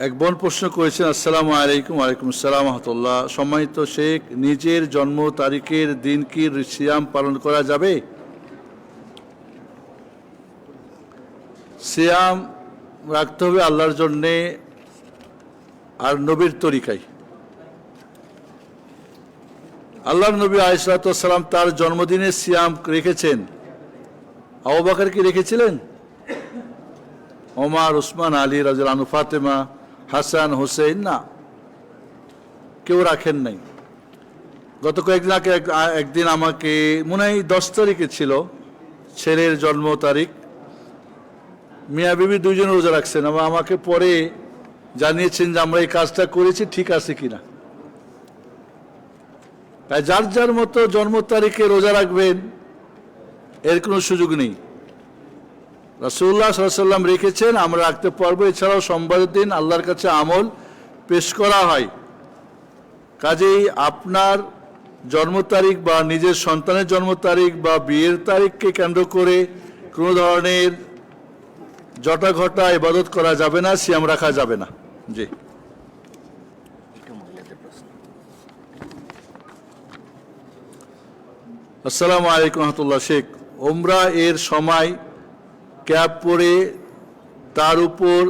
এক বোন প্রশ্ন করেছেন, আসসালামু আলাইকুম। ওয়ালাইকুম আসসালাম রহমতুল্লাহ। সম্মানিত শেখ, নিজের জন্ম তারিখের দিন কি সিয়াম পালন করা যাবে? সিয়াম রাখতে হবে আল্লাহর জন্যে আর নবীর তরিকায়। আল্লাহর নবী আলাইহিস সালাম তার জন্মদিনে সিয়াম রেখেছেন। আবু বকর কি রেখেছিলেন? ওমর, উসমান, আলী রাদিয়াল্লাহু আনহু, ফাতেমা, হাসান, হোসেন, না, কেউ রাখেন নাই। গত কয়েকদিন আগে একদিন আমাকে মনে হয় 10 তারিখে ছিল ছেলের জন্ম তারিখ, মিয়া বিবি দুইজন রোজা রাখছেন এবং আমাকে পরে জানিয়েছেন যে আমরা এই কাজটা করেছি, ঠিক আছে কিনা। তাই যার যার মতো জন্ম তারিখে রোজা রাখবেন, এর কোনো সুযোগ নেই। রাসূলুল্লাহ সাল্লাল্লাহু আলাইহি ওয়াসাল্লাম রেখেছেন, আমরা রাখতে পারবো। এছাড়াও সোমবারের দিন আল্লাহর কাছে আমল পেশ করা হয়। কাজেই আপনার জন্ম তারিখ বা নিজের সন্তানের জন্ম তারিখ বা বিয়ের তারিখকে কেন্দ্র করে কোনো ধরনের জটাঘটা ইবাদত করা যাবে না, সিয়াম রাখা যাবে না। জি, আসসালামু আলাইকুম রহমতুল্লাহ। শেখ, ওমরা এর সময় ক্যাপ পরে তার উপর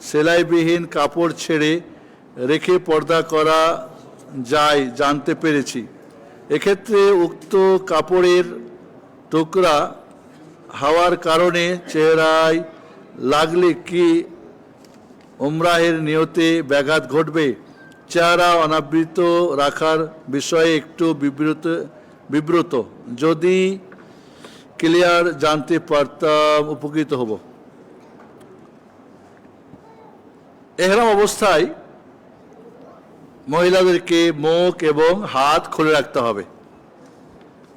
সেলাইবিহীন কাপড় ছেড়ে রেখে পর্দা করা যায় জানতে পেরেছি। এক্ষেত্রে উক্ত কাপড়ের টুকরা হাওয়ার কারণে চেহারায় লাগলে কি ওমরাহের নিয়তে ব্যাঘাত ঘটবে? চেহারা অনাবৃত রাখার বিষয়ে একটু বিব্রত, যদি ক্লিয়ার জানতে পারতাম উপকৃত হব। এহরাম অবস্থায় মহিলাদেরকে মুখ এবং হাত খুলে রাখতে হবে।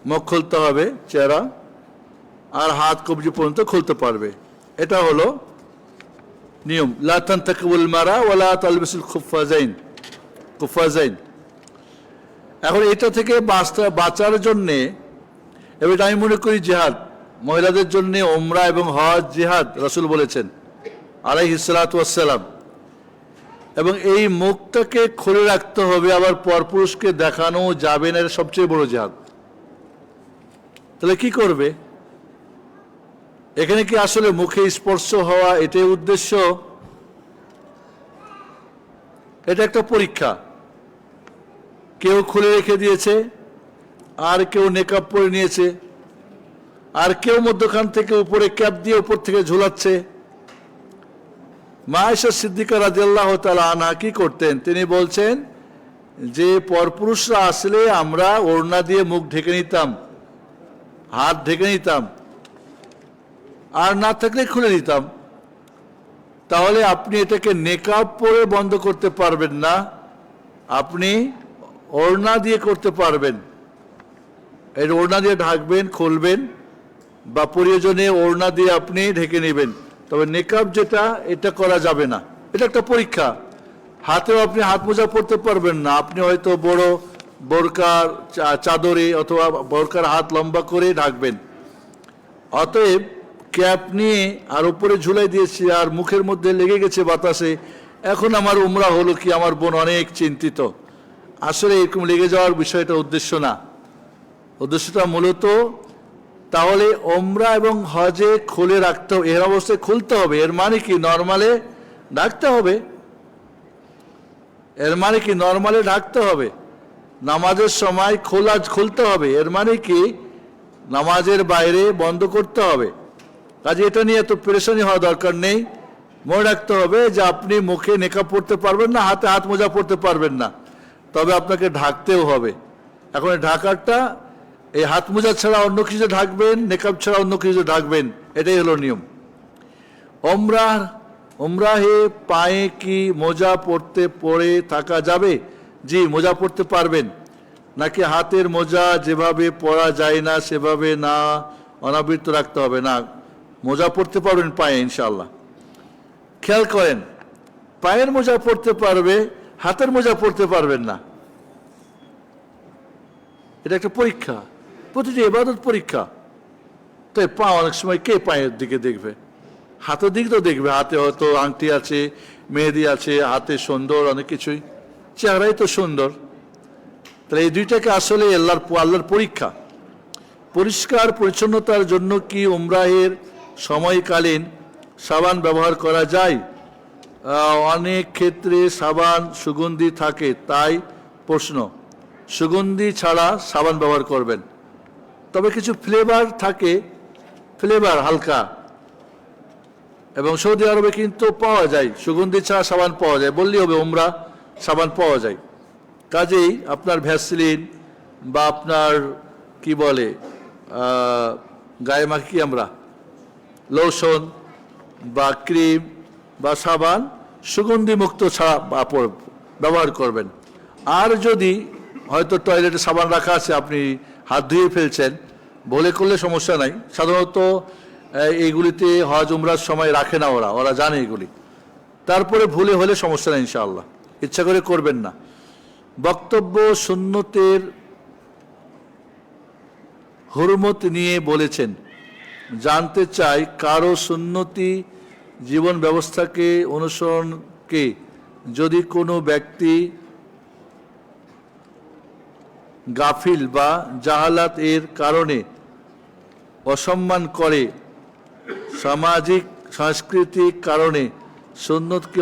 মুখ খুলতে হবে, চেহারা আর হাত কবজি পর্যন্ত খুলতে পারবে। এটা হলো নিয়ম। লা তানতাকিবুল মারা ওয়ালা তালবিসুল কুফাজাইন। এখন এটা থেকে বাঁচার জন্যে, এবার আমি মনে করি জিহাদ মহিলাদের জন্য, ওমরা এবং হজ জিহাদ রাসূল বলেছেন আলাইহিস সালাতু ওয়াস সালাম। এবং এই মুখটাকে খুলে রাখতে হবে, আবার পরপুরুষকে দেখানো যাবে না, এটা সবচেয়ে বড় জিহাদ। তাহলে কি করবে? এখানে কি আসলে মুখে স্পর্শ হওয়া এটাই উদ্দেশ্য? এটা একটা পরীক্ষা। কেউ খুলে রেখে দিয়েছে, আর কেউ নেকাব পরে নিয়েছে, আর কেউ মধ্যখান থেকে উপরে ক্যাপ দিয়ে উপর থেকে ঝুলাচ্ছে। মা আয়েশা সিদ্দিকা রাদিয়াল্লাহু তাআলা আনহা কি করতেন? তিনি বলছেন যে পরপুরুষরা আসলে আমরা ওড়না দিয়ে মুখ ঢেকে নিতাম, হাত ঢেকে নিতাম, আর না থাকলে খুলে দিতাম। তাহলে আপনি এটাকে নেকাব পরে বন্ধ করতে পারবেন না, আপনি ওড়না দিয়ে করতে পারবেন। এর ওড়না দিয়ে ঢাকবেন, খুলবেন, বা প্রয়োজনে ওড়না দিয়ে আপনি ঢেকে নেবেন। তবে নেকাব যেটা, এটা করা যাবে না। এটা একটা পরীক্ষা। হাতেও আপনি হাত মোজা পরতে পারবেন না, আপনি হয়তো বড় বোরকার চাদরে অথবা বোরকার হাত লম্বা করে ঢাকবেন। অতএব ক্যাপ নিয়ে আর উপরে ঝুলাই দিয়েছি, আর মুখের মধ্যে লেগে গেছে বাতাসে, এখন আমার উমরা হলো কি? আমার বোন অনেক চিন্তিত। আসলে এরকম লেগে যাওয়ার বিষয়টা উদ্দেশ্য না। উদ্দেশ্যটা মূলত তাহলে ওমরা এবং হজে খুলে রাখতে হবে, এর অবস্থায় খুলতে হবে। এর মানে কি নরমালে ঢাকতে হবে? এর মানে কি নরমালে ঢাকতে হবে? নামাজের সময় খুলতে হবে, এর মানে কি নামাজের বাইরে বন্ধ করতে হবে? কাজে এটা নিয়ে এত পেরেশানি হওয়া দরকার নেই। মনে রাখতে হবে যে আপনি মুখে নেকাব পরতে পারবেন না, হাতে হাত মোজা পরতে পারবেন না, তবে আপনাকে ঢাকতেও হবে। এখন ঢাকারটা এই হাত মোজা ছাড়া অন্য কিছু ঢাকবেন, নেকাব ছাড়া অন্য কিছু ঢাকবেন, এটাই হলো নিয়ম। ওমরাহে পায়ে কি মোজা পরে থাকা যাবে? জি, মোজা পরতে পারবেন। নাকি হাতের মোজা যেভাবে পরা যায় না সেভাবে না অনাবৃত রাখতে হবে? না, মোজা পরতে পারবেন পায়ে ইনশাআল্লাহ। খেয়াল করেন, পায়ের মোজা পরতে পারবে, হাতের মোজা পরতে পারবেন না। এটা একটা পরীক্ষা, প্রতিটি ইবাদত পরীক্ষা। তাই পা অনেক সময় কে পায়ের দিকে দেখবে? হাতের দিক তো দেখবে, হাতে হয়তো আংটি আছে, মেহেদি আছে, হাতে সুন্দর অনেক কিছুই, চেহারাই তো সুন্দর। তাহলে এই দুইটাকে আসলে আল্লাহর পরীক্ষা। পরিষ্কার পরিচ্ছন্নতার জন্য কি উমরাহের সময়কালীন সাবান ব্যবহার করা যায়? অনেক ক্ষেত্রে সাবান সুগন্ধি থাকে, তাই প্রশ্ন। সুগন্ধি ছাড়া সাবান ব্যবহার করবেন, তবে কিছু ফ্লেভার থাকে, ফ্লেভার হালকা, এবং সৌদি আরবে কিন্তু পাওয়া যায় সুগন্ধি ছাড়া সাবান পাওয়া যায়, বললেই হবে উমরা সাবান পাওয়া যায়। কাজেই আপনার ভ্যাসলিন বা আপনার কি বলে গায়ে মাখি আমরা লোশন বা ক্রিম বা সাবান সুগন্ধিমুক্ত ছাড়া ব্যবহার করবেন। আর যদি হয়তো টয়লেটে সাবান রাখা আছে, আপনি হাত ধুয়ে ফেলছেন, ভুলে করলে সমস্যা নাই। সাধারণত এইগুলিতে হজ উমরার সময় রাখে না, ওরা জানে এগুলি। তারপরে ভুলে হলে সমস্যা নেই ইনশাআল্লাহ, ইচ্ছা করে করবেন না। বক্তব্য সুন্নতের হুরমত নিয়ে বলেছেন, জানতে চাই কারো সুন্নতি জীবন ব্যবস্থাকে অনুসরণকে যদি কোনো ব্যক্তি গাফিল বা জাহালাত এর কারণে অসম্মান করে, সামাজিক সাংস্কৃতিক কারণে সুন্নতকে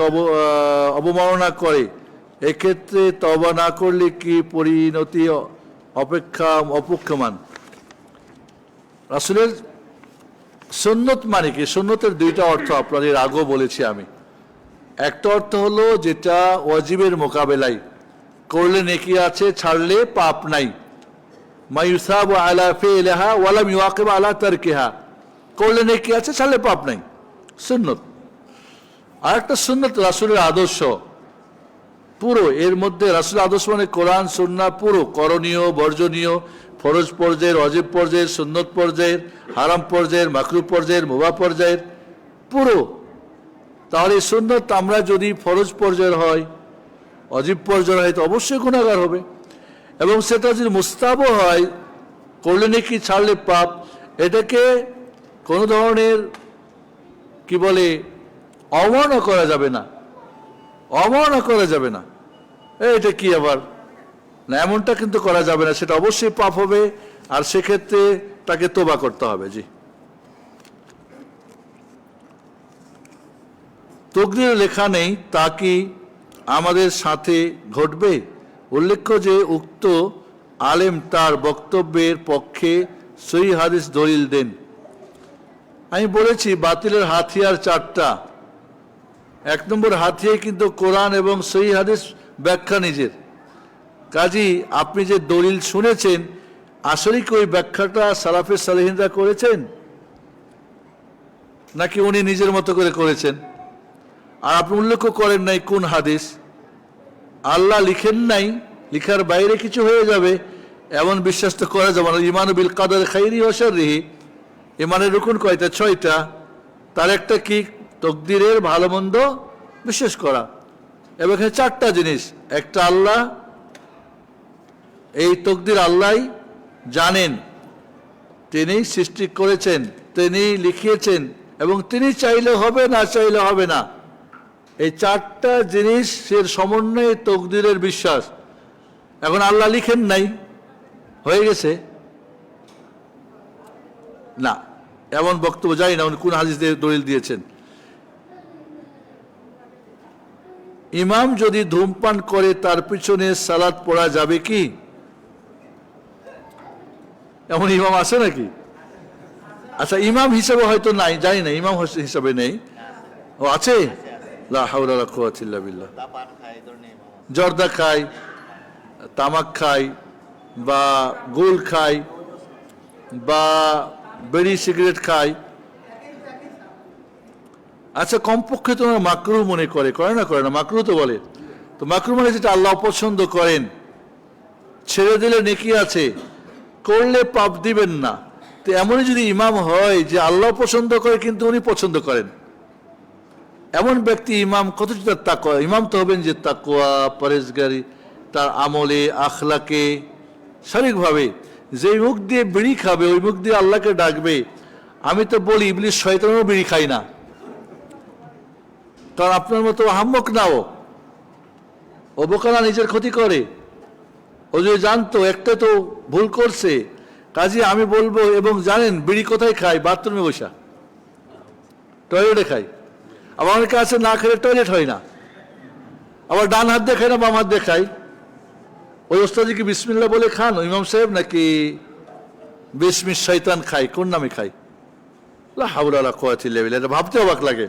অবমাননা করে, এক্ষেত্রে তওবা না করলে কি পরিণতি অপেক্ষমান? রাসূলের সুন্নত মানে কি? সুন্নতের দুইটা অর্থ আপনাদের আগেও বলেছি আমি। একটা অর্থ হলো যেটা ওয়াজিবের মোকাবেলায় করলে নেকি আছে, ছাড়লে পাপ নাই। মা ইউসাবু আলা ফিলিহা ওয়া লাম ইউআকিব আলা তারকিহা, করলে নেকি আছে, ছাড়লে পাপ নাই, সুন্নত। আর একটা সুন্নত রাসূলের আদর্শ পুরো, এর মধ্যে রাসূলের আদর্শ মানে কোরআন সুন্নাহ পুরো, করণীয় বর্জনীয়, ফরজ পর্যায়ের, ওয়াজিব পর্যায়ের, সুন্নত পর্যায়ের, হারাম পর্যায়ের, মাকরুহ পর্যায়ের, মুবাহ পর্যায়ের পুরো। তাহলে সুন্নত আমরা যদি ফরজ পর্যায়ের হয়, ওয়াজিব পর্যায়ের হয়, তো অবশ্যই গুনাহগার হবে। এবং সেটা যদি মুস্তাহাব হয়, করলে নাকি ছাড়লে পাপ, এটাকে কোনো ধরনের কি বলে অবমাননা করা যাবে না, অবমাননা করা যাবে না। এটা কি আবার না, এমনটা কিন্তু করা যাবে না, সেটা অবশ্যই পাপ হবে। আর সেক্ষেত্রে তাকে তওবা করতে হবে। জি, তাকদীরে লেখা নেই, তা কি আমাদের সাথে ঘটবে? উল্লেখ্য যে উক্ত আলেম তার বক্তব্যের পক্ষে সহিহ হাদিস দলিল দেন। আমি বলেছি বাতিলের হাতিয়ার চারটা। এক নম্বর হাতিয়ার কিন্তু কোরআন এবং সহিহ হাদিস ব্যাখ্যা নিজের। কাজী আপনি যে দলিল শুনেছেন, আসলে কি ওই ব্যাখ্যাটা সালাফে সালেহিনরা করেছেন, নাকি উনি নিজের মতো করে করেছেন? আর আপনি উল্লেখ করেন নাই কোন হাদিস। আল্লাহ লিখেন নাই, লিখার বাইরে কিছু হয়ে যাবে এমন বিশ্বাস তো করা যাবে না। ঈমানু বিল কাদার খাইরি ওয়া শাররিহি, ঈমানের রুকন কয়টা? 6টা। তার একটা কি? তাকদীরের ভালো মন্দ বিশ্বাস করা। এবং এখানে 4টা জিনিস। একটা, আল্লাহ, এই তাকদীর আল্লাহই জানেন, তিনি সৃষ্টি করেছেন, তিনি লিখিয়েছেন, এবং তিনি চাইলে হবে, না চাইলে হবে না। এই 4টা জিনিসের সমন্বয়ে তাকদীরের বিশ্বাস। এখন আল্লাহ লিখেন নাই, হয়ে গেছে না, এমন বক্তব্য জানি না উনি কোন হাদিস দিয়ে দলিল দিয়েছেন। ইমাম যদি ধূমপান করে তার পিছনে সালাত পড়া যাবে কি? এমন ইমাম আছে নাকি? আচ্ছা, ইমাম হিসাবে হয়তো নাই, জানি না, ইমাম হিসাবে নেই। ও আছে? লা হাওলা ওয়ালা কুওয়াতা ইল্লা বিল্লাহ। জর্দা খায়, তামাক খায়, বা গোল খায়, বা বিড়ি সিগারেট খায়, আচ্ছা কমপক্ষে তো মাকরুহ মনে করে, করে না? মাকরুহ তো বলে। তো মাকরুহ মানে যেটা আল্লাহ পছন্দ করেন, ছেড়ে দিলে নেকি আছে, করলে পাপ দিবেন না। তো এমনই যদি ইমাম হয় যে আল্লাহ পছন্দ করে কিন্তু উনি পছন্দ করেন, এমন ব্যক্তি ইমাম কতটা তাকওয়া, ইমাম তো হবেন যে তাকওয়া, পরেজগারি, তার আমলে, আখলাকে, শারীরিকভাবে। যে মুখ দিয়ে বিড়ি খাবে, ওই মুখ দিয়ে আল্লাহকে ডাকবে। আমি তো বলি ইবলিস শয়তানও বিড়ি খায় না, কারণ আপনার মতো আহাম্মক নাও, ও বোকা না, নিজের ক্ষতি করে। ও যদি জানতো একটা তো ভুল করছে, কাজে আমি বলবো। এবং জানেন বিড়ি কোথায় খাই? বাথরুমে বসা, টয়লেটে খাই। আবার অনেকে আছে না খেলে টয়লেট হয় না, আবার ডান হাত দিয়ে খায় না বাম হাত দিয়ে খায়। ওই ওস্তাদি কি বিসমিল্লাহ বলে খান ইমাম সাহেব, নাকি বিসমিস শয়তান খায়? কোন নামে খায়? লা হাওলা ওয়ালা কুওয়াতা ইল্লা বিল্লাহ। এটা ভাবতে অবাক লাগে।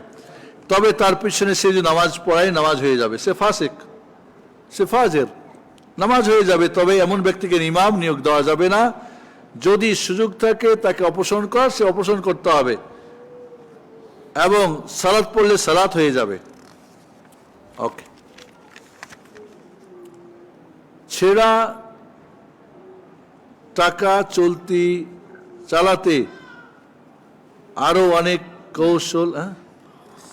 তবে তার পিছনে সে যদি নামাজ পড়ায় নামাজ হয়ে যাবে, সে ফাসিক, সে ফাজের, নামাজ হয়ে যাবে। তবে এমন ব্যক্তিকে ইমাম নিয়োগ দেওয়া যাবে না। যদি সুযোগ থাকে তাকে অপসারণ কর, সে অপসারণ করতে হবে, এবং সালাত পড়লে সালাত হয়ে যাবে। ওকে। ছেঁড়া টাকা চালাতে আরো অনেক কৌশল,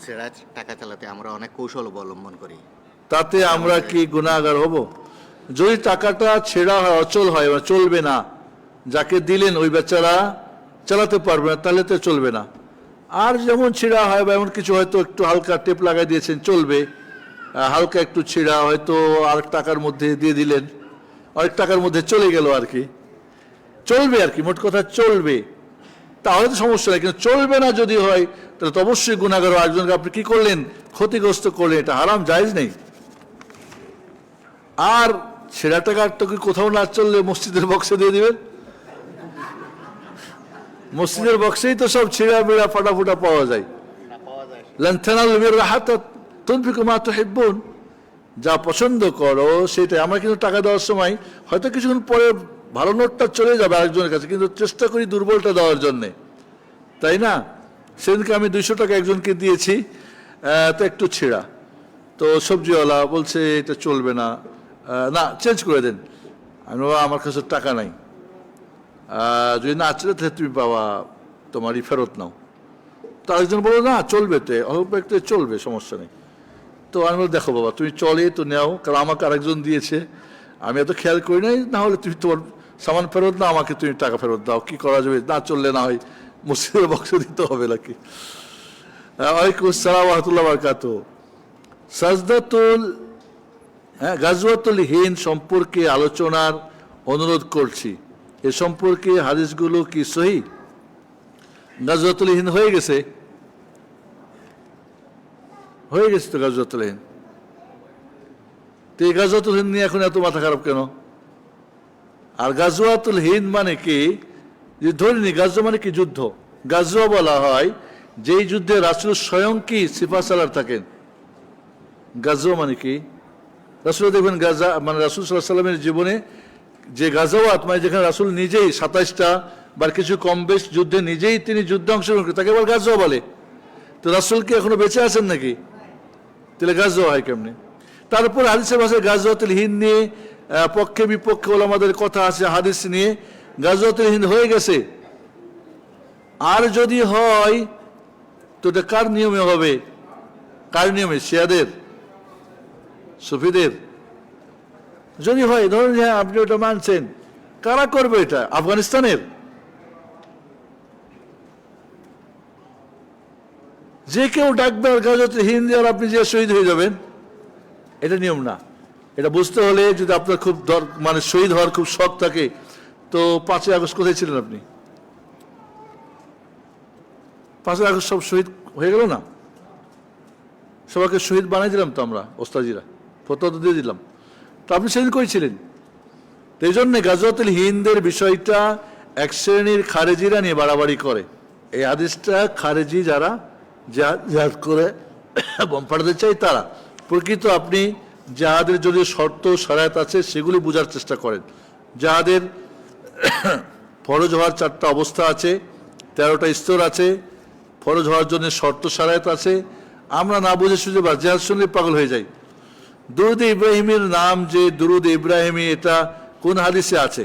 ছেঁড়া টাকা চালাতে আমরা অনেক কৌশল অবলম্বন করি। তাতে আমরা কি গুনাহগার হব? যদি টাকাটা ছেঁড়া হয়, অচল হয়, চলবে না, যাকে দিলেন ওই বেচারা চালাতে পারবে না, তাহলে তো চলবে না। আর যেমন ছেঁড়া হয় বা এমন কিছু, হয়তো একটু হালকা টেপ লাগাই দিয়েছেন, চলবে। হালকা একটু ছেঁড়া, হয়তো আরেক টাকার মধ্যে দিয়ে দিলেন, অনেক টাকার মধ্যে চলে গেল আর কি, চলবে আর কি, মোট কথা চলবে, তাহলে তো সমস্যা নেই। কিন্তু চলবে না যদি হয়, তাহলে তো অবশ্যই গুনাহগার। একজনকে আপনি কি করলেন? ক্ষতিগ্রস্ত করলেন, এটা হারাম, জায়েজ নেই। আর ছেঁড়া টাকা তো কি কোথাও না চললে মসজিদের বক্সে দিয়ে দিবেন? মসজিদের বক্সেই তো সব ছেঁড়া বেড়া ফাটাফুটা পাওয়া যায়। লান তানালুল বিররা হাত্তা তুনফিকু মা তুহিব্বুন। যা পছন্দ করো সেটাই। আমরা কিন্তু টাকা দেওয়ার সময় হয়তো কিছুক্ষণ পরে ভালো নোটটা চলে যাবে আরেকজনের কাছে, কিন্তু চেষ্টা করি দুর্বলটা দেওয়ার জন্যে, তাই না? সেদিনকে আমি 200 টাকা একজনকে দিয়েছি, তো একটু ছেঁড়া, তো সবজিওয়ালা বলছে এটা চলবে না, না চেঞ্জ করে দেন। আমি বললাম আমার কাছে টাকা নাই, যদি না চলে তাহলে তুমি বাবা তোমারই ফেরত নাও। তো আরেকজন বললো না চলবে, তো অল্প একটু চলবে, সমস্যা নেই। তো আমি বলি দেখো বাবা তুমি চলে তো নেও, কারণ আমাকে আরেকজন দিয়েছে, আমি এত খেয়াল করি নাই, না হলে তুমি তোমার সামান ফেরত না, আমাকে তুমি টাকা ফেরত দাও, কি করা যাবে? না চললে না হয় মসজিদের বক্সে দিতে হবে নাকি। ওয়ালাইকুম আসসালাম ওয়া রাহমাতুল্লাহি ওয়া বারাকাতুহু। সাজদাতুল গাজওয়াতুল হিন্দ সম্পর্কে আলোচনার অনুরোধ করছি। এ সম্পর্কে হাদিসগুলো কি সহিহ? গাজওয়াতুল হিন্দ হয়ে গেছে তো গাজওয়াতুল হিন্দ। তো এই গাজওয়াতুল হিন্দ নিয়ে এখন এত মাথা খারাপ কেন? আর গাজওয়াতুল হিন্দ মানে কি? যে ধরিনি গাজওয়া মানে কি? যুদ্ধ। গাজওয়া বলা হয় যেই যুদ্ধে রাসূল স্বয়ং কি সিপাহ সালার থাকেন। গাজওয়া মানে কি? রাসূল দেখবেন গাজা মানে রাসূল সাল্লাল্লাহু আলাইহি ওয়াসাল্লামের জীবনে যে গাজাওয়াত, মানে যেখানে রাসূল নিজেই 27টা বা কিছু কম বেশ যুদ্ধে নিজেই তিনি যুদ্ধে অংশগ্রহণ করেন, তাকে আবার গাজওয়া বলে। তো রাসূল কি এখনো বেঁচে আছেন নাকি? তাহলে গাজওয়া হয় কেমনে? তারপর হাদিসের ভাষায় গাজওয়াতুল হিন্দ নিয়ে পক্ষে বিপক্ষে ওলামাদের কথা আছে, হাদিস নিয়ে গাজওয়াতুল হিন্দ হয়ে গেছে। আর যদি হয় তো এটা কার নিয়মে হবে? কার নিয়মে? শিয়াদের, সুফিদের? যদি হয় ধরুন হ্যাঁ আপনি ওটা মানছেন, কারা করবে এটা? আফগানিস্তানের যে কেউ ডাকবে আর গাজওয়াতুল হিন্দ আর আপনি যে শহীদ হয়ে যাবেন, এটা নিয়ম না। এটা বুঝতে হলে যদি আপনার খুব মানে শহীদ হওয়ার খুব শখ থাকে, তো 5ই আগস্ট কোথায় ছিলেন আপনি? 5ই আগস্ট সব শহীদ হয়ে গেল না? সবাইকে শহীদ বানাই দিলাম তো আমরা, ওস্তাজিরা ফতোয়া তো দিয়ে দিলাম। তো আপনি সেদিন করেছিলেন। তো এই জন্যে গাজওয়াতুল হিন্দের বিষয়টা এক শ্রেণীর খারেজিরা নিয়ে বাড়াবাড়ি করে। এই হাদিসটা খারেজি যারা জিহাদ করে বোম ফাটাতে চাই তারা। প্রকৃত আপনি জাহাদের যদি শর্ত শরায়ত আছে সেগুলি বোঝার চেষ্টা করেন। জাহাদের ফরজ হওয়ার 4টা অবস্থা আছে, 13টা স্তর আছে, ফরজ হওয়ার জন্য শর্ত শরায়ত আছে। আমরা না বুঝে সুঝে বা জিহাদ শুনলে পাগল হয়ে যাই। দুরুদ ইব্রাহিমের নাম যে দুরুদ ইব্রাহিমি, এটা কোন হাদিসে আছে?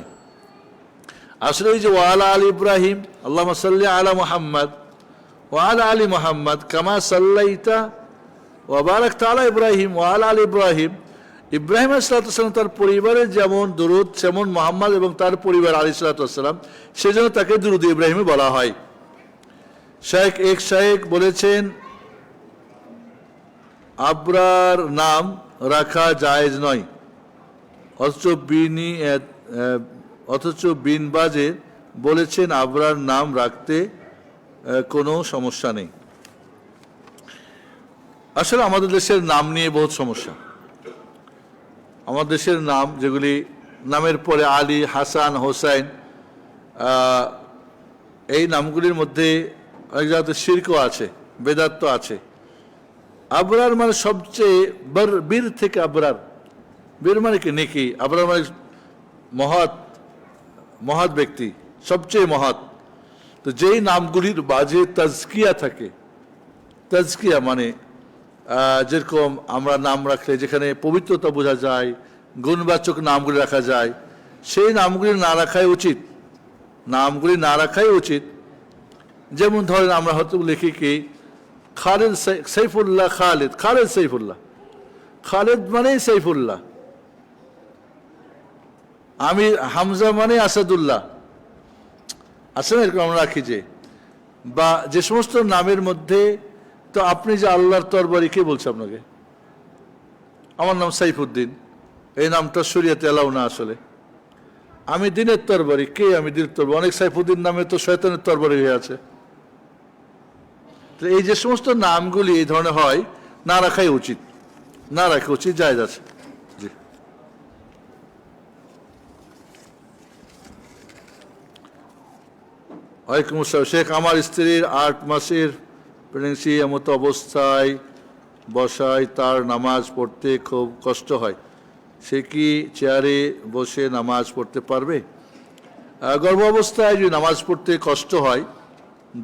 আসলে ওই যে ওয়ালা আলী ইব্রাহিম আল্লাহুম্মা সাল্লি আলা মুহাম্মদ ওয়ালা আলী মুহাম্মদ কামা সাল্লাইতা ওয়া বারাকতা আলা ইব্রাহিম ওয়ালা আলী ইব্রাহিম। ইব্রাহিম আলাইহিস সালাম তার পরিবারের যেমন দুরুদ, সেমন মুহাম্মদ এবং তার পরিবার আলাইহিস সালাম, সেজন্য তাকে দুরুদ ইব্রাহিমি বলা হয়। শায়েখ বলেছেন আবরার নাম রাখা জায়েজ নয়, অথচ বিন বাজে বলেছেন আবরার নাম রাখতে কোনো সমস্যা নেই। আসলে আমাদের দেশের নাম নিয়ে বহুত সমস্যা। আমাদের দেশের নাম যেগুলি নামের পরে আলী, হাসান, হোসাইন, এই নামগুলির মধ্যে অনেক জায়গাতে শিরকও আছে, বেদাত আছে। আবরার মানে সবচেয়ে বীর থেকে আবরার, বীর মানে কি নেকি, আবরার মানে মহৎ ব্যক্তি, সবচেয়ে মহৎ। তো যেই নামগুলির বাজে তাজকিয়া থাকে, তাজকিয়া মানে যেরকম আমরা নাম রাখলে যেখানে পবিত্রতা বোঝা যায়, গুণবাচক নামগুলি রাখা যায়, সেই নামগুলি না রাখাই উচিত, নামগুলি না রাখাই উচিত। যেমন ধরেন আমরা হয়তো লিখি কি খালেদ সাইফুল্লাহ, খালেদ সাইফুল্লাহ, খালেদ মানেই সাইফুল্লাহ, আমি হামজা মানে আসাদুল্লাহ, আসলে এরকম আমরা রাখি যে, বা যে সমস্ত নামের মধ্যে, তো আপনি যে আল্লাহর তরবারি, কে বলছে আপনাকে? আমার নাম সাইফুদ্দিন, এই নামটা শরীয়তে এলাও না। আসলে আমি দিনের তরবারি, কে আমি দিনের তরবারি? অনেক সাইফুদ্দিন নামে তো শয়তানের তরবারি হয়ে আছে। তো এই যে সমস্ত নামগুলি এই ধরনের হয়, না রাখাই উচিত, না রাখা উচিত, জায়েজ আছে। জি, ওয়ালাইকুম আসসালাম। শেখ, আমার স্ত্রীর 8 মাসের প্রেগনেন্সি, এমতো অবস্থায় বসায় তার নামাজ পড়তে খুব কষ্ট হয়, সে কি চেয়ারে বসে নামাজ পড়তে পারবে? গর্ভ অবস্থায় যদি নামাজ পড়তে কষ্ট হয়,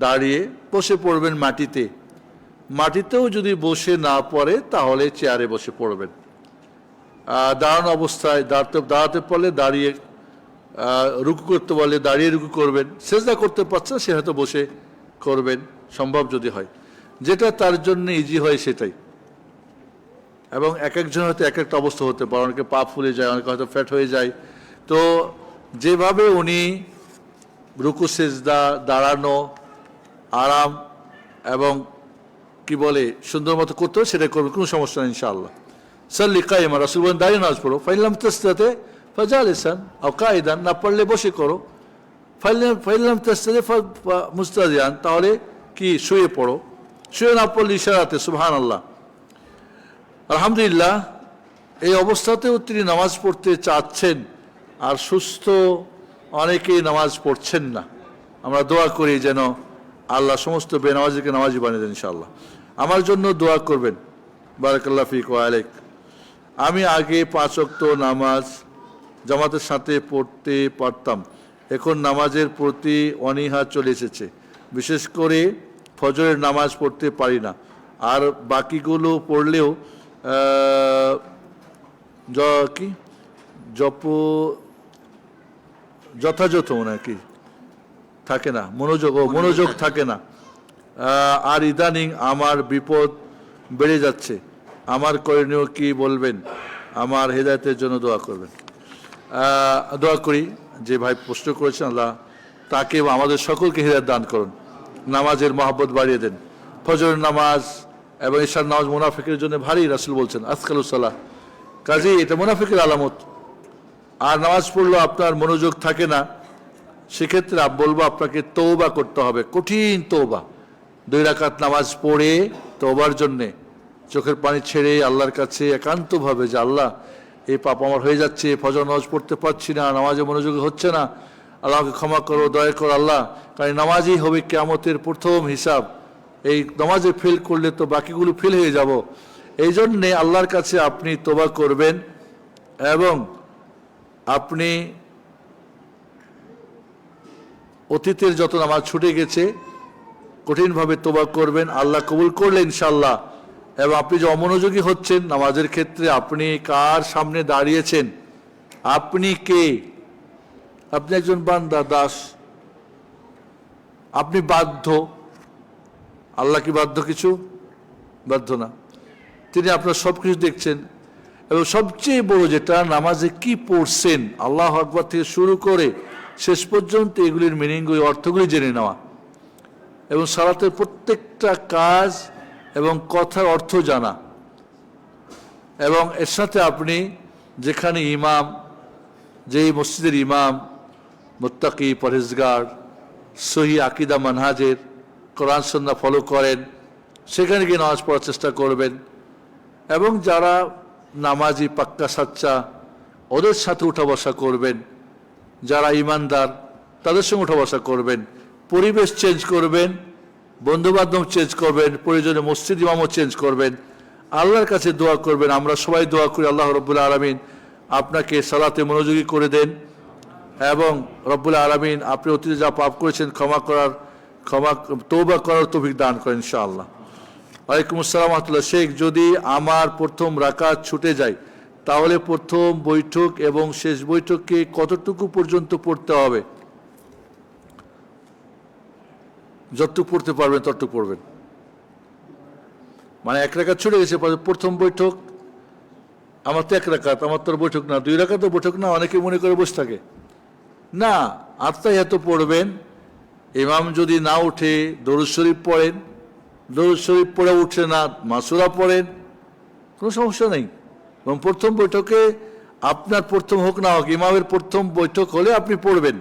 দাঁড়িয়ে বসে পড়বেন মাটিতে, মাটিতেও যদি বসে না পড়ে তাহলে চেয়ারে বসে পড়বেন। দাঁড়ানো অবস্থায় দাঁড়াতে পারলে দাঁড়িয়ে, রুকু করতে পারলে দাঁড়িয়ে রুকু করবেন, সেজদা করতে পারছে সে হয়তো বসে করবেন, সম্ভব যদি হয়, যেটা তার জন্য ইজি হয় সেটাই। এবং এক একজন হয়তো এক একটা অবস্থা হতে পারে, অনেকে পা ফুলে যায়, অনেকে হয়তো ফ্যাট হয়ে যায়। তো যেভাবে উনি রুকু সেজদা, দাঁড়ানো, আরাম এবং কি বলে সুন্দর মতো করতে হবে সেটাই করবে, কোনো সমস্যা নেই ইনশাআল্লাহ। সাল্লি কায়েমা, রাসূল বলেন দাঁড়িয়ে নামাজ পড়ো, ফাইলাম তাসতাতে ফাজালিসান আও কায়দান, না পড়লে বসে করো, ফাইলাম তাসতাতে মুস্তাজিয়ান, তাহলে কি শুয়ে পড়ো, শুয়ে না পড়লে ইশারাতে সুবহানাল্লাহ। আলহামদুলিল্লাহ, এই অবস্থাতেও তিনি নামাজ পড়তে চাচ্ছেন, আর সুস্থ অনেকেই নামাজ পড়ছেন না। আমরা দোয়া করি যেন আল্লাহ সমস্ত বেনামাজিকে নামাজি বানিয়ে দেন ইনশাআল্লাহ। আমার জন্য দোয়া করবেন, বারাকাল্লাহ ফিক ওয়া আলাইক। আমি আগে 5 ওয়াক্ত নামাজ জামাতের সাথে পড়তে পারতাম, এখন নামাজের প্রতি অনীহা চলে এসেছে, বিশেষ করে ফজরের নামাজ পড়তে পারি না, আর বাকিগুলো পড়লেও যথাযথ নাকি থাকে না, মনোযোগ থাকে না। আর ইদানিং আমার বিপদ বেড়ে যাচ্ছে, আমার করণীয় কি বলবেন? আমার হেদায়েতের জন্য দোয়া করবেন। দোয়া করি যে ভাই প্রশ্ন করেছেন, আল্লাহ তাকে এবং আমাদের সকলকে হেদায়েত দান করুন, নামাজের মহব্বত বাড়িয়ে দেন। ফজরের নামাজ এবং ঈশার নামাজ মুনাফিকের জন্য ভারী, রাসূল বলছেন আজকালুস সালাহ, কাজেই এটা মুনাফিকের আলামত। আর নামাজ পড়লেও আপনার মনোযোগ থাকে না, সেক্ষেত্রে বলবো আপনাকে তওবা করতে হবে, কঠিন তওবা। 2 রাকাত নামাজ পড়ে তওবার জন্যে চোখের পানি ছেড়ে আল্লাহর কাছে একান্তভাবে যে আল্লাহ এই পাপ আমার হয়ে যাচ্ছে, ফজর নামাজ পড়তে পারছি না, নামাজে মনোযোগ হচ্ছে না, আল্লাহকে ক্ষমা করো, দয়া করো আল্লাহ, কারণ নামাজই হবে কিয়ামতের প্রথম হিসাব। এই নামাজে ফেল করলে তো বাকিগুলো ফেল হয়ে যাব। এই জন্যে আল্লাহর কাছে আপনি তওবা করবেন এবং আপনি অতীতের যত নামাজ ছুটে গেছে কঠিনভাবে তওবা করবেন, আল্লাহ কবুল করলেন ইনশাআল্লাহ। এবং আপনি যে অমনোযোগী হচ্ছেন নামাজের ক্ষেত্রে, আপনি কার সামনে দাঁড়িয়েছেন? আপনি কে? আপনি একজন বান্দা, দাস, আপনি বাধ্য। আল্লাহ কি বাধ্য? কিছু বাধ্য না, তিনি আপনার সব কিছু দেখছেন। এবং সবচেয়ে বড় যেটা, নামাজে কি পড়ছেন আল্লাহু আকবার থেকে শুরু করে শেষ পর্যন্ত এগুলির মিনিংগুলি, অর্থগুলি জেনে নেওয়া, এবং সালাতের প্রত্যেকটা কাজ এবং কথার অর্থ জানা, এবং এর সাথে আপনি যেখানে ইমাম, যেই মসজিদের ইমাম মুত্তাকি, পরহেজগার, সহি আকীদা মানহাজের, কোরআন সুন্নাহ ফলো করেন, সেখানে গিয়ে নামাজ পড়ার চেষ্টা করবেন। এবং যারা নামাজি পাক্কা সাচ্চা, ওদের সাথে উঠা বসা করবেন। যারা ইমানদার, তাদের সঙ্গে উঠা বসা করবেন। পরিবেশ চেঞ্জ করবেন, বন্ধুবান্ধব চেঞ্জ করবেন, প্রয়োজনে মসজিদ ইমামও চেঞ্জ করবেন। আল্লাহর কাছে দোয়া করবেন। আমরা সবাই দোয়া করি আল্লাহ রব্বুল আলামিন আপনাকে সালাতে মনোযোগী করে দেন এবং রব্বুল আলামিন আপনি অতীতে যা পাপ করেছেন তওবা করার তৌফিক দান করেন ইনশাআল্লাহ। ওয়ালাইকুম আসসালাম ওয়া রাহমাতুল্লাহ। শেখ, যদি আমার প্রথম রাকাত ছুটে যায় তাহলে প্রথম বৈঠক এবং শেষ বৈঠককে কতটুকু পর্যন্ত পড়তে হবে? যতটুকু পড়তে পারবেন ততটুকু পড়বেন। মানে এক রাকাত ছুটে গেছে, প্রথম বৈঠক, আমার তো এক রাকাত, আমার তো বৈঠক না, 2 রাকাতও বৈঠক না, অনেকে মনে করে বসে থাকে না। আত্মাহিয়াত পড়বেন। ইমাম যদি না উঠে দরুদ শরীফ পড়েন, দরুদ শরীফ পড়ে উঠছে না, মাসুরা পড়েন, কোনো সমস্যা নেই। এবং প্রথম বৈঠকে আপনার প্রথম হোক না হোক, ইমামের প্রথম বৈঠক হলে আপনি পড়বেন।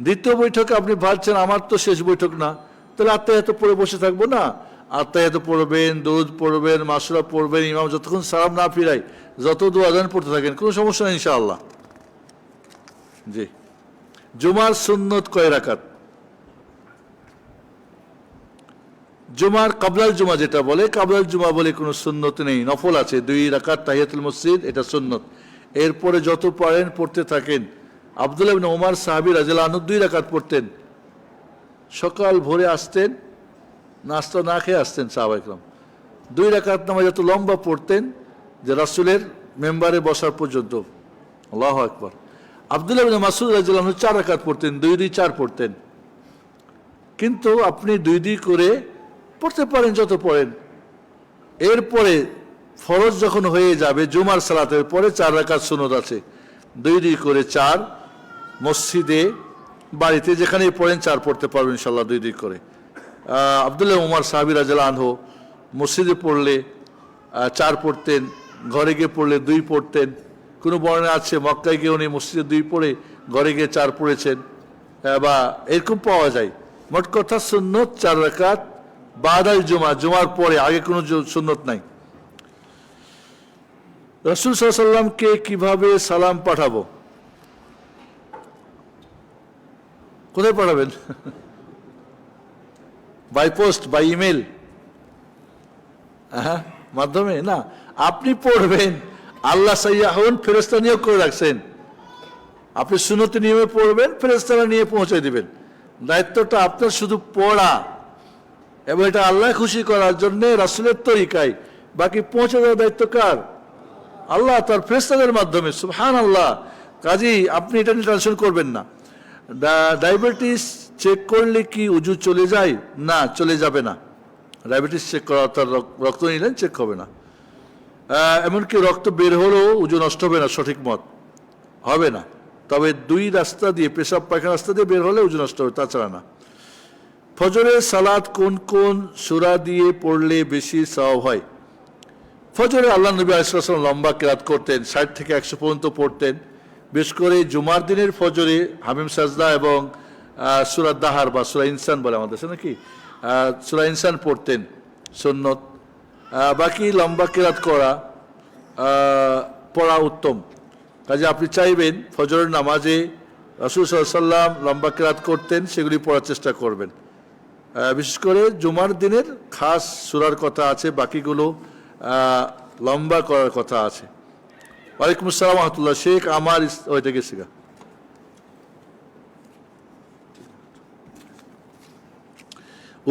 দ্বিতীয় বৈঠকে আপনি ভাবছেন আমার তো শেষ বৈঠক না, তাহলে আত্মাহিয়াত পড়ে বসে থাকবো না? আত্মাহিয়াত পড়বেন, দরুদ পড়বেন, মাসুরা পড়বেন। ইমাম যতক্ষণ সালাম না ফিরায় যত দোয়া দেন পড়তে থাকেন, কোনো সমস্যা নেই ইনশাআল্লাহ। জি। জুমার সুন্নত কয় রাকাত? জুমার কাবলাল জুমা যেটা বলে, কাবলাল জুমা বলে কোনো সুন্নত নেই, নফল আছে 2 রাকাত তাহিয়াতুল মসজিদ, এটা সুন্নত। এরপরে যত পারেন পড়তে থাকেন। আব্দুল্লাহ ইবনে ওমর সাহাবী রাদিয়াল্লাহু আনহু 2 রাকাত পড়তেন। সকাল ভোরে আসতেন, নাস্তা না খেয়ে আসতেন সাহাবা ইকরাম। 2 রাকাত নামাজ এত লম্বা পড়তেন যে রাসূলের মেম্বারে বসার পর্যন্ত। আল্লাহু আকবার। আব্দুল্লাহ ইবনে মাসউদ রাদিয়াল্লাহু আনহু 4 রাকাত পড়তেন, 2-2 4 পড়তেন। কিন্তু আপনি 2-2 করে পড়তে পারেন, যত পড়েন। এরপরে ফরজ যখন হয়ে যাবে জুমার সালাতের পরে 4 রাকাত সুন্নত আছে, 2-2 করে 4। মসজিদে, বাড়িতে যেখানেই পড়েন 4 পড়তে পারবেন ইনশাআল্লাহ, 2-2 করে। আব্দুল্লাহ ওমর সাহাবী রাদিয়াল্লাহু আনহু মসজিদে পড়লে 4 পড়তেন, ঘরে গিয়ে পড়লে 2 পড়তেন। কোনো বর্ণনা আছে মক্কায় গিয়ে উনি মসজিদে 2 পড়ে ঘরে গিয়ে 4 পড়েছেন, বা এরকম পাওয়া যায়। মোট কথা সুন্নত 4 রাকাত বাদাল জুমা, জুমার পরে, আগে কোনো সুন্নত নাই। রাসূল সাল্লাল্লাহু আলাইহি ওয়াসাল্লামকে কিভাবে সালাম পাঠাবো? কোথায় পাঠাবেন? বাই পোস্ট, বাই ইমেল, মাধ্যমে না। আপনি পড়বেন, আল্লাহ সাইয়াহুন ফেরেশতা নিয়োগ করে রাখছেন। আপনি সুন্নতি নিয়মে পড়বেন, ফেরেশতারা নিয়ে পৌঁছে দিবেন। দায়িত্বটা আপনার শুধু পড়া, এবং এটা আল্লাহ খুশি করার জন্য রাসূলের তরিকায়। বাকি পৌঁছে দেওয়ার দায়িত্ব কার? আল্লাহ তার ফেরেশতাদের মাধ্যমে। সুবহানাল্লাহ। কাজেই আপনি এটা নিয়ে টেনশন করবেন না। ডায়াবেটিস চেক করলে কি উজু চলে যায়? না, চলে যাবে না। ডায়াবেটিস চেক করা, তার রক্ত নিলেন, চেক হবে না। এমনকি রক্ত বের হলেও উজু নষ্ট হবে না, সঠিক মত হবে না। তবে 2 রাস্তা দিয়ে, পেশাব পায়খানা রাস্তা দিয়ে বের হলে উজু নষ্ট হবে, তাছাড়া না। ফজরের সালাত কোন কোন সূরা দিয়ে পড়লে বেশি সওয়াব হয়? ফজরে আল্লাহ নবী আলাইহিস সালাম লম্বা কিরাত করতেন, 60 থেকে 100 পর্যন্ত পড়তেন। বিশেষ করে জুমার দিনের ফজরে হামিম সাজদা এবং সূরা দাহার বা সূরা ইনসান বলে আমাদের দেশে নাকি, সূরা ইনসান পড়তেন সুন্নত। বাকি লম্বা কিরাত পড়া উত্তম। কাজে আপনি চাইবেন ফজরের নামাজে রাসূল সাল্লাল্লাহু আলাইহি ওয়াসাল্লাম লম্বা কিরাত করতেন, সেগুলি পড়ার চেষ্টা করবেন। বিশেষ করে জুমার দিনের খাস সূরার কথা আছে, বাকিগুলো লম্বা করার কথা আছে। ওয়ালাইকুম আসসালাম ওয়া রাহমাতুল্লাহ। শেখ, আমার ওইটা গেছে গা।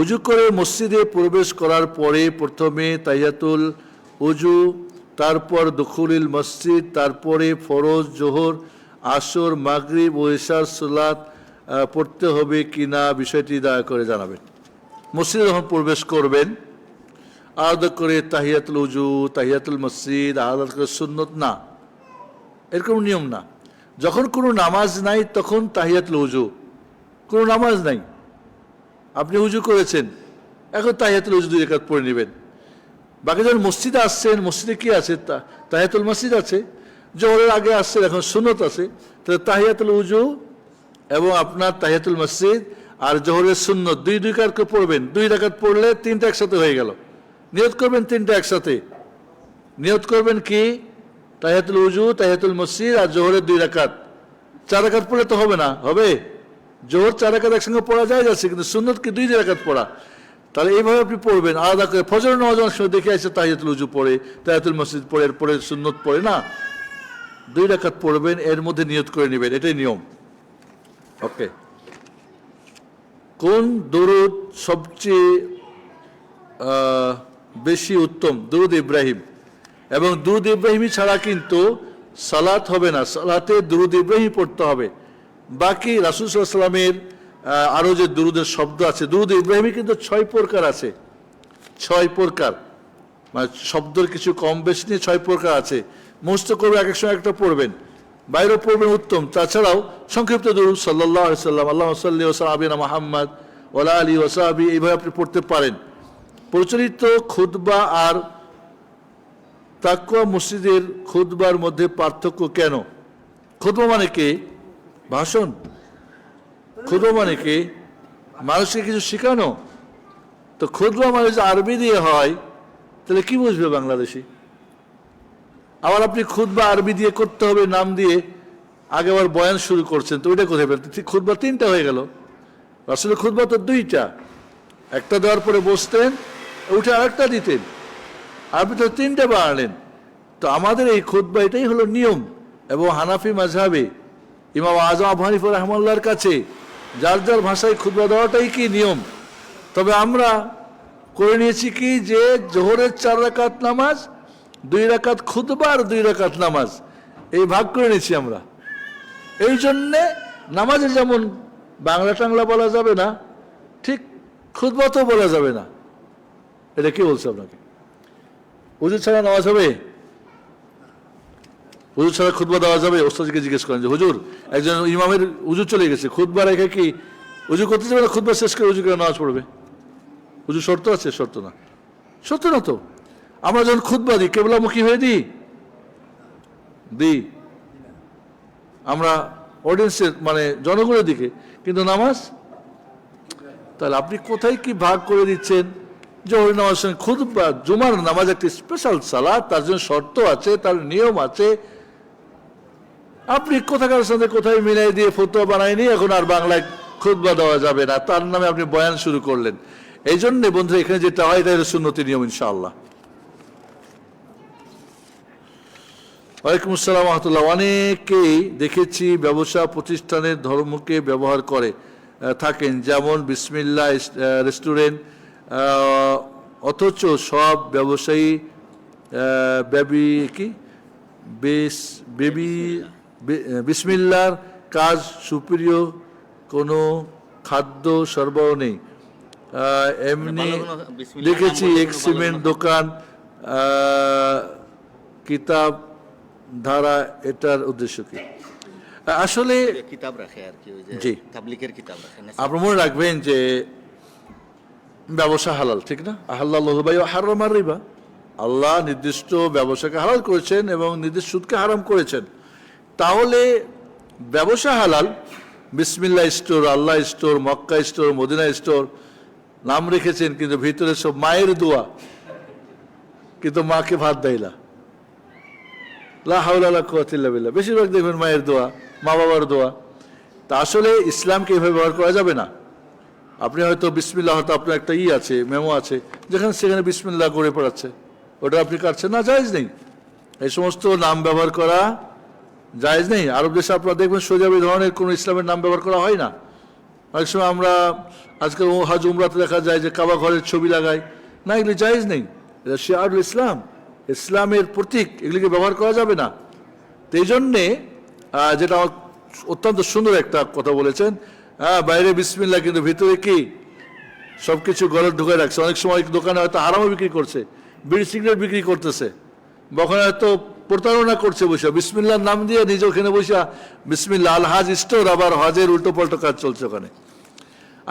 উজু করে মসজিদে প্রবেশ করার পরে প্রথমে তাহিয়াতুল উজু, তারপর দুখুলুল মসজিদ, তারপরে ফরজ, জোহর, আসর, মাগরিব ও ইশার সালাত পড়তে হবে কিনা বিষয়টি দয়া করে জানাবেন। মসজিদে যখন প্রবেশ করবেন আলাদা করে তাহিয়াতুল উজু, তাহিয়াতুল মসজিদ আলাদা করে সুন্নত না, এরকম নিয়ম না। যখন কোনো নামাজ নাই তখন তাহিয়াতুল উজু, কোনো নামাজ নাই, আপনি উজু করেছেন, এখন তাহিয়াতুল উজু 2 রাকাত পড়ে নেবেন। বাকি যখন মসজিদে আসছেন, মসজিদে কি আছে? তাহিয়াতুল মসজিদ আছে। জোহরের আগে আসছেন, এখন সুন্নত আছে, তাহলে তাহিয়াতুল উজু এবং আপনার তাহিয়াতুল মসজিদ আর জোহরের সুন্নত দুই রাকাত করে পড়বেন। 2 রাকাত পড়লে 3টা একসাথে হয়ে গেল। নিয়ত করবেন 3টা একসাথে। নিয়ত করবেন কি? তাহিয়াতুল উজু, তাহিয়াতুল মসজিদ আর জোহরের 2 রাকাত। 4 রাকাত পড়লে তো হবে না, হবে? জোহর 4 রাকাত একসঙ্গে পড়া যায় যাচ্ছে, কিন্তু সুন্নত কি 2 রাকাত পড়া। তাহলে এইভাবে আপনি পড়বেন আলাদা করে। ফজর নামাজ অনেক সময় দেখে আসছে তাহিয়াতুল উজু পড়ে, তাহিয়াতুল মসজিদ পড়ে, এরপরে সুন্নত পড়ে না, 2 রাকাত পড়বেন, এর মধ্যে নিয়ত করে নেবেন, এটাই নিয়ম। ওকে। কোন দরুদ সবচেয়ে বেশি উত্তম? দরুদ ইব্রাহিম। এবং দরুদ ইব্রাহিমই ছাড়া কিন্তু সালাত হবে না, সালাতে দরুদ ইব্রাহিম পড়তে হবে। বাকি রাসূল সাল্লাল্লাহু আলাইহি ওয়াসাল্লামের আরও যে দরুদের শব্দ আছে, দরুদ ইব্রাহিমই কিন্তু 6 প্রকার আছে। 6 প্রকার, মানে শব্দের কিছু কম বেশি নিয়ে 6 প্রকার আছে। মুখস্থ করবে, এক এক সময় একটা পড়বেন, বাইরেও পড়বেন উত্তম। তাছাড়াও সংক্ষিপ্ত দরুদ সাল্লাল্লাহু আলাইহি ওয়াসাল্লাম, আল্লাহুম্মা সাল্লি ওয়া সাল্লিম আলা মুহাম্মদ ওয়া আলা আলিহি ওয়া সাহবিহি, এইভাবে আপনি পড়তে পারেন। প্রচলিত খুতবা আর তাকওয়া মসজিদের খুতবার মধ্যে পার্থক্য কেন? খুতবা মানে কি? ভাষণ। খুতবা মানে কি? মানুষকে কিছু শেখানো। তো খুতবা মানে যে আরবি দিয়ে হয়, তাহলে কি বুঝবে বাংলাদেশি? আবার আপনি খুতবা আরবি দিয়ে করতে হবে নাম দিয়ে, আগে আবার বয়ান শুরু করছেন, তো ওইটা কোথায় পেলেন? খুতবা 3টা হয়ে গেল। আসলে খুতবা তো 2টা, একটা দেওয়ার পরে বসতেন, উঠে আরেকটা দিতেন, আপনি তো 3টে বানালেন। তো আমাদের এই খুতবা এটাই হলো নিয়ম। এবং হানাফি মাযহাবে ইমাম আযম আবু হানিফা রাহমাতুল্লাহর কাছে যার যার ভাষায় খুতবা দেওয়াটাই কি নিয়ম। তবে আমরা করে নিয়েছি কি, যে জোহরের 4 রাকাত নামাজ, 2 রাকাত খুতবা আর 2 রাকাত নামাজ, এই ভাগ করে নিয়েছি আমরা। এই জন্যে নামাজে যেমন বাংলা টাংলা বলা যাবে না, ঠিক খুতবাতেও বলা যাবে না। এটা কি বলছে আপনাকে? হুজুর ছাড়া নামাজ হবে? হুজুর ছাড়া খুতবা দেওয়া যাবে? ওস্তাদকে জিজ্ঞেস করেন যে হুজুর, একজন ইমামের হুজুর চলে গেছে, খুতবা রেখে কি হুজুর করতে যাবে না? খুতবা শেষ করে হুজুর নামাজ পড়বে? হুজুর শর্ত আছে? শর্ত না, শর্ত না তো। আমরা যখন খুতবা দিই কেবলামুখী হয়ে দিই আমরা অডিয়েন্সের, মানে জনগণের দিকে, কিন্তু নামাজ, তাহলে আপনি কোথায় কি ভাগ করে দিচ্ছেন? জোহরের নামাজ সঙ্গে খুতবা, জুমার নামাজ একটি স্পেশাল সালাত, তার জন্য শর্ত আছে, তার নিয়ম আছে। আপনি কোথাকার সাথে কোথায় মিলাই দিয়ে ফতোয়া বানায়নি, এখন আর বাংলায় খুতবা দেওয়া যাবে না, তার নামে আপনি বয়ান শুরু করলেন। এই জন্যে বন্ধু, এখানে যেটা হয় তাই সুন্নতি নিয়ম ইনশাআল্লাহ। ওয়ালাইকুম আসসালাম ওয়া রাহমাতুল্লাহ। অনেকেই দেখেছি ব্যবসা প্রতিষ্ঠানের ধর্মকে ব্যবহার করে থাকেন, যেমন বিসমিল্লাহ রেস্টুরেন্ট, অথচ সব ব্যবসায়ী বিসমিল্লার কাজ সুপ্রিয় কোনো খাদ্য সরবরাহ নেই। এমনি দেখেছি এক সিমেন্ট দোকান, কিতাব ধারা, এটার উদ্দেশ্য কি? আসলে কিতাব রাখে আর কি, ওই যে জি, তাবলীগের কিতাব রাখে। আপনি মনে রাখবেন যে ব্যবসা হালাল, ঠিক না? আহাল্লাহু বাই'a ওয়া হাররামা রিবা। আল্লাহ নির্দিষ্ট ব্যবসাকে হালাল করেছেন এবং নির্দিষ্ট সুদকে হারাম করেছেন। তাহলে ব্যবসা হালাল, বিসমিল্লাহ store, Allah store, Mecca store, Medina store নাম রেখেছেন, কিন্তু ভিতরে সব মায়ের দোয়া, কিন্তু মাকে ভাত দেয় না। লা হাওলা ওয়ালা কুওয়াতা ইল্লা বিল্লাহ, বেশিরভাগ দেখবেন মায়ের দোয়া, মা বাবার দোয়া। তা আসলে ইসলামকে এভাবে ব্যবহার করা যাবে না। আপনি হয়তো বিসমিল্লাহ, হয়তো আপনার একটা আছে, মেমো আছে, যেখানে সেখানে বিসমিল্লাহ করে পড়াচ্ছে, ওটা আপনি কাটছেন না, জায়েজ নেই। এই সমস্ত নাম ব্যবহার করা জায়েজ নেই। আরব দেশে আপনারা দেখবেন সোজা এই ধরনের কোনো ইসলামের নাম ব্যবহার করা হয় না। অনেক সময় আমরা আজকাল হজ উমরাতে দেখা যায় যে কাবা ঘরের ছবি লাগায়, না, এগুলি জায়েজ নেই। এটা শিআরুল ইসলাম, ইসলামের প্রতীক, এগুলিকে ব্যবহার করা যাবে না। তো এই জন্যে যেটা অত্যন্ত সুন্দর একটা কথা বলেছেন, বাইরে বিসমিল্লাহ, কিন্তু ভিতরে কি সব কিছু গলত ঢুকে রাখছে। অনেক সময় দোকানে হয়তো হারামও বিক্রি করছে, বিড়ি সিগারেট বিক্রি করতেছে, ওখানে হয়তো প্রতারণা করছে বসে, বিসমিল্লাহর নাম দিয়ে নিজে ওখানে বসে বিসমিল্লাহ আল হাজ স্টোর, আবার হজের উল্টো পাল্টো কাজ চলছে ওখানে।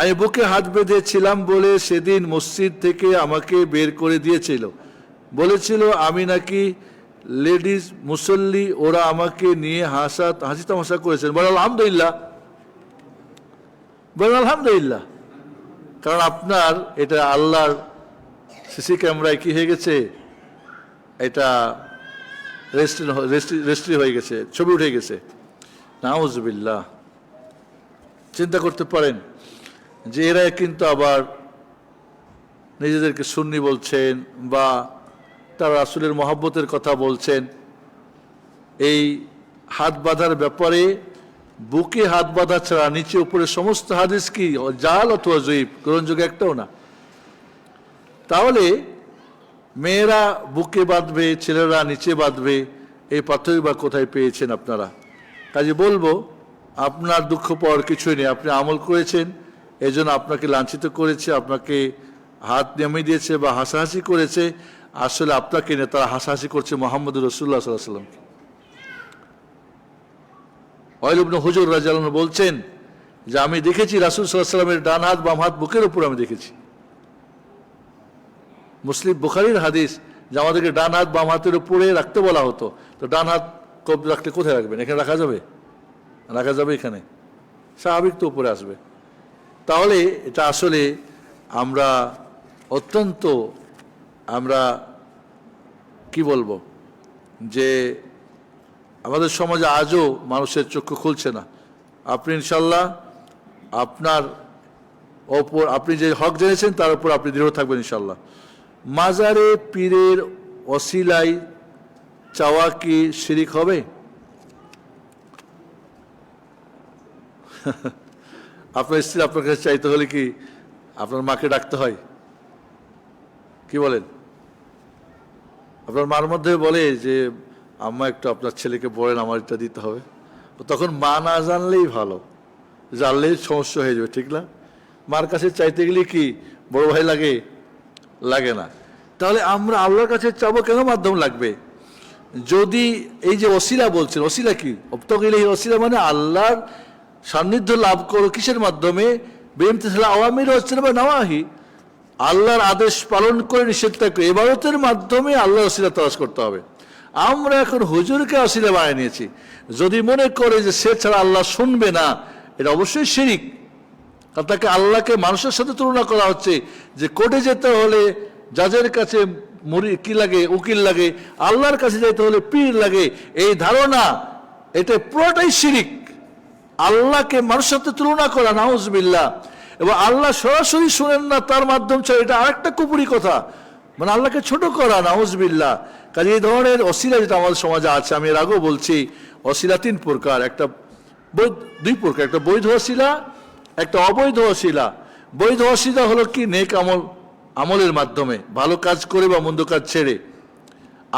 আমি বুকে হাত বেঁধেছিলাম বলে সেদিন মসজিদ থেকে আমাকে বের করে দিয়েছিল। বলেছিল আমি নাকি লেডিস মুসল্লি, ওরা আমাকে নিয়ে হাসি তামাশা করেছেন। বলেন আলহামদুলিল্লাহ, বলেন আলহামদুলিল্লাহ। কারণ আপনার এটা আল্লাহর সিসি ক্যামেরায় কি হয়ে গেছে, এটা রেজিস্ট্রি হয়ে গেছে, ছবি উঠে গেছে। নাউজুবিল্লাহ। চিন্তা করতে পারেন যে এরা কিন্তু আবার নিজেদেরকে সুন্নি বলছেন বা তারা রাসূলের মহব্বতের কথা বলছেন। এই হাত বাঁধার ব্যাপারে বুকে হাত বাঁধা ছাড়া নিচে উপরে সমস্ত হাদিস কি জাল অথবা জয়ীফ, গ্রহণযোগ্য একটাও না। তাহলে মেয়েরা বুকে বাঁধবে, ছেলেরা নিচে বাঁধবে, এই পার্থক্য বা কোথায় পেয়েছেন আপনারা? কাজে বলবো আপনার দুঃখ পাওয়ার কিছুই নেই। আপনি আমল করেছেন, এজন্য আপনাকে লাঞ্ছিত করেছে, আপনাকে হাত নেমে দিয়েছে বা হাসাহাসি করেছে। আসলে আপনাকে নিয়ে তারা হাসাহাসি করছে মোহাম্মদ রাসূলুল্লাহ সাল্লাল্লাহু আলাইহি ওয়াসাল্লামকে। ওয়াইল ইবনে হুজর রাদিয়াল্লাহু আনহু বলছেন যে আমি দেখেছি রাসূল সাল্লাল্লাহু আলাইহি ওয়াসাল্লামের ডান হাত বাম হাত বুকের উপর আমি দেখেছি। মুসলিম বুখারীর হাদিস যে আমাদেরকে ডান হাত বাম হাতের উপরে রাখতে বলা হতো। তো ডান হাত কবজি রাখলে কোথায় রাখবেন? এখানে রাখা যাবে? রাখা যাবে এখানে? স্বাভাবিক তো উপরে আসবে। তাহলে এটা আসলে আমরা অত্যন্ত কি বলবো যে আমাদের সমাজে আজও মানুষের চক্ষু খুলছে না। আপনি ইনশাল্লাহ আপনার ওপর আপনি যে হক জেনেছেন তার উপর আপনি দৃঢ় থাকবেন ইনশাল্লাহ। মাজারে পীরের ওসিলাই চাওয়া কি শিরিক হবে? আপনার স্ত্রী আপনার কাছে চাইতে হলে কি আপনার মাকে ডাকতে হয়? কি বলেন? আপনার মার মধ্যে বলে যে আম্মা একটু আপনার ছেলেকে বলেন আমার এটা দিতে হবে, তখন মা না জানলেই ভালো, জানলেই সমস্যা হয়ে যাবে, ঠিক না? মার কাছে চাইতে গেলে কি বড় ভাই লাগে? লাগে না। তাহলে আমরা আল্লাহর কাছে চাবো কেন মাধ্যম লাগবে? যদি এই যে ওসিলা বলছেন, ওসিলা কি? অবতগিলেহি ওসিলা মানে আল্লাহর সান্নিধ্য লাভ করো কিসের মাধ্যমে? বিইমতিসাল আওয়ামির হচ্ছে বা নাওয়াহি, আল্লাহর আদেশ পালন করে নিষেধ করে ইবাদতের মাধ্যমে আল্লাহর ওসিলা তালাশ করতে হবে। আমরা এখন হুজুরকে ওসিলা বানিয়ে নিয়েছি। যদি মনে করে যে সে ছাড়া আল্লাহ শুনবে না, এটা অবশ্যই শিরিক। কারণ তাকে আল্লাহকে মানুষের সাথে তুলনা করা হচ্ছে যে কোর্টে যেতে হলে জাজের কাছে কি লাগে? উকিল লাগে। আল্লাহর কাছে যেতে হলে পীর লাগে। এই ধারণা এটা পুরোটাই শিরিক। আল্লাহকে মানুষের সাথে তুলনা করা, নাউজুবিল্লাহ। এবং আল্লাহ সরাসরি শুনেন না, তার মাধ্যম ছাড়া, এটা আরেকটা কুপুরি কথা। মানে আল্লাহকে ছোট করা, নাউজুবিল্লাহ। কাজে এই ধরনের ওসিলা যেটা আমাদের সমাজে আছে, আমি এর আগেও বলছি, ওসিলা তিন প্রকার, দুই প্রকার, একটা বৈধ ওসিলা, একটা অবৈধ ওসিলা। বৈধ ওসিলা হলো কি? নেক আমলের মাধ্যমে ভালো কাজ করে বা মন্দ কাজ ছেড়ে,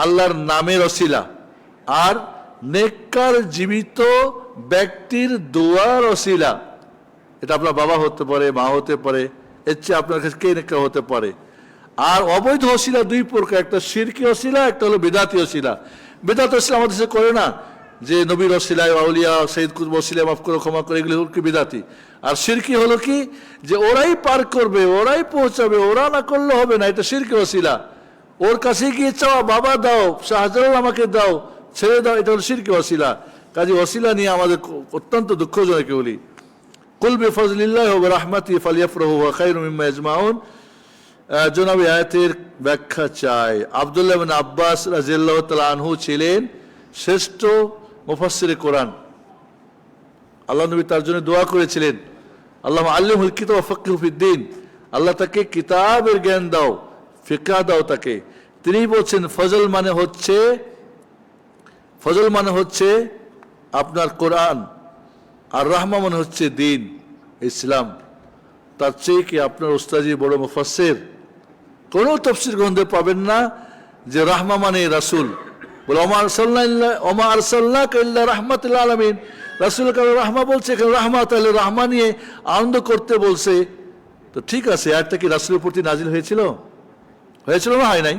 আল্লাহর নামের ওসিলা। আর নেককার জীবিত ব্যক্তির দোয়ার ওসিলা, এটা আপনার বাবা হতে পারে, মা হতে পারে, এর চেয়ে আপনার কাছে কে নেককার হতে পারে। আর অবৈধ ওসিলা দুই প্রকার, একটা শিরকি ওসিলা, একটা হলো বিদাতি ওসিলা। বিদাত ওসিলা আমাদের দেশে করে না, যে নবীর ওসিলায় আউলিয়া সৈয়দ কুতুব ওসিলায় মাফ করে ক্ষমা করে, এগুলো হল কি বিদাতি। আর শিরকি হলো কি? যে ওরাই পার করবে, ওরাই পৌঁছাবে, ওরা না করলে হবে না, এটা শিরকি ওসিলা। ওর কাছে গিয়ে চাওয়া, বাবা দাও, শাহজালাল আমাকে দাও, ছেড়ে দাও, এটা হলো শিরকি ওসিলা। কাজে ওসিলা নিয়ে আমাদের অত্যন্ত দুঃখজনক বলি। কুল বিফজলিল্লাহি ওয়া বিরহমাতিহি ফালইফরাহু ওয়া খায়রুম মিম্মা ইয়াজমাউন। জনাবি আয়াতের ব্যাখ্যা চাই। আব্দুল্লাহ ইবনে আব্বাস রাদিয়াল্লাহু তাআলা আনহু ছিলেন শ্রেষ্ঠ মুফাসসিরে কোরআন। আল্লাহ নবী তার জন্য দোয়া করেছিলেন, আল্লাহুম্মা আল্লিমহুল কিতাব ওয়া ফাক্কিহু ফিদ্দীন, আল্লাহ তাকে কিতাবের জ্ঞান দাও, ফিকহ দাও তাকে। তিনি বলছেন ফজল মানে হচ্ছে আপনার কোরআন, আর রাহমা মানে হচ্ছে দিন, ইসলাম। তার চেয়ে কি আপনার উস্তাজি বড় মুফাসসির? কোনো তাফসীর গ্রন্থে পাবেন না যে রাহমা মানে রাসূল। বলে ওমা আরসালনাকা ইল্লা রাহমাতাল লিল আলামিন, রাসূলকে রাহমা বলছে, এখানে রাহমা, তাহলে রাহমা নিয়ে আনন্দ করতে বলছে। তো ঠিক আছে, আয়াতটা কি রাসূলের প্রতি নাজিল হয়েছিল না হয় নাই?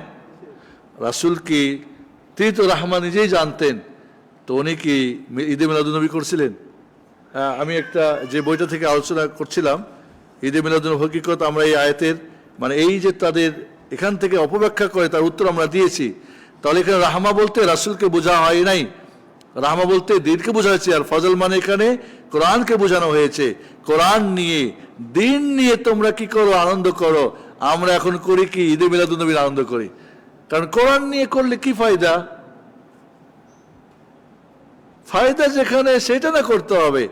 রাসূল কি, তিনি তো রাহমা নিজেই জানতেন, তো উনি কি ঈদে মিলাদুন্নবী করছিলেন? আমি একটা যে বইটা থেকে আলোচনা করছিলাম, ঈদে মিলাদুন হকিকত, আমরা এই আয়াতের মানে এই যে তাদের এখান থেকে অপব্যাখ্যা করে তার উত্তর আমরা দিয়েছি। তাহলে এখানে রাহমা বলতে রাসূলকে বোঝা হয় নাই, রাহমা বলতে দিনকে বোঝা হয়েছে। আর ফজল মানে এখানে কোরআনকে বোঝানো হয়েছে। কোরআন নিয়ে, দিন নিয়ে তোমরা কি করো? আনন্দ করো। আমরা এখন করি কি? ঈদে মিলাদুন্নবীর আনন্দ করি। কারণ কোরআন নিয়ে করলে কি ফায়দা? ফায়দা যেখানে সেটা না করতে হবে।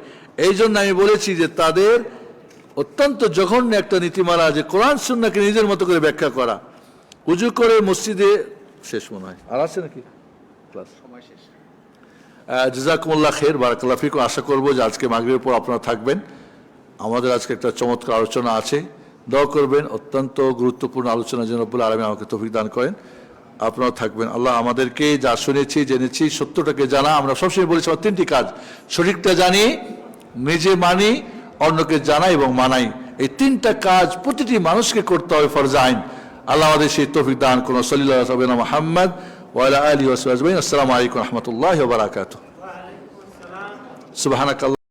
এই জন্য আমি বলেছি যে তাদের অত্যন্ত জঘন্য একটা নীতিমালা, যে কোরআন সুন্নাহকে নিজের মতো করে ব্যাখ্যা করা। উজু করে মসজিদে, শেষ মনে হয় আর আছে নাকি ক্লাস? জাযাকুমুল্লাহ খের, বারাকাল্লাহ ফিকুম। আশা করবো যে আজকে মাগরিবের পর আপনারা থাকবেন। আমাদের আজকে একটা চমৎকার আলোচনা আছে, দোয়া করবেন। অত্যন্ত গুরুত্বপূর্ণ আলোচনা যেন রব্বুল আলামিন আমাকে তৌফিক দান করেন। আপনারা থাকবেন। আল্লাহ আমাদেরকে যা শুনেছি, জেনেছি, সত্যটাকে জানা। আমরা সবসময় বলেছি আমার তিনটি কাজ: সঠিকটা জানি, নিজে মানি, অন্যকে জানাই এবং মানাই। এই তিনটা কাজ প্রতিটি মানুষকে করতে হবে, ফরজ আইন। আল্লাহ আমাদের সেই তৌফিক দান করুন। সাল্লাল্লাহু আলাইহি ওয়া সাল্লাম মুহাম্মদ ওয়া আলা আলিহি ওয়া সাহবিহি। আসসালামু আলাইকুম ওয়া রাহমাতুল্লাহি ওয়া বারাকাতুহু। সুবহানাকাল্লাহ।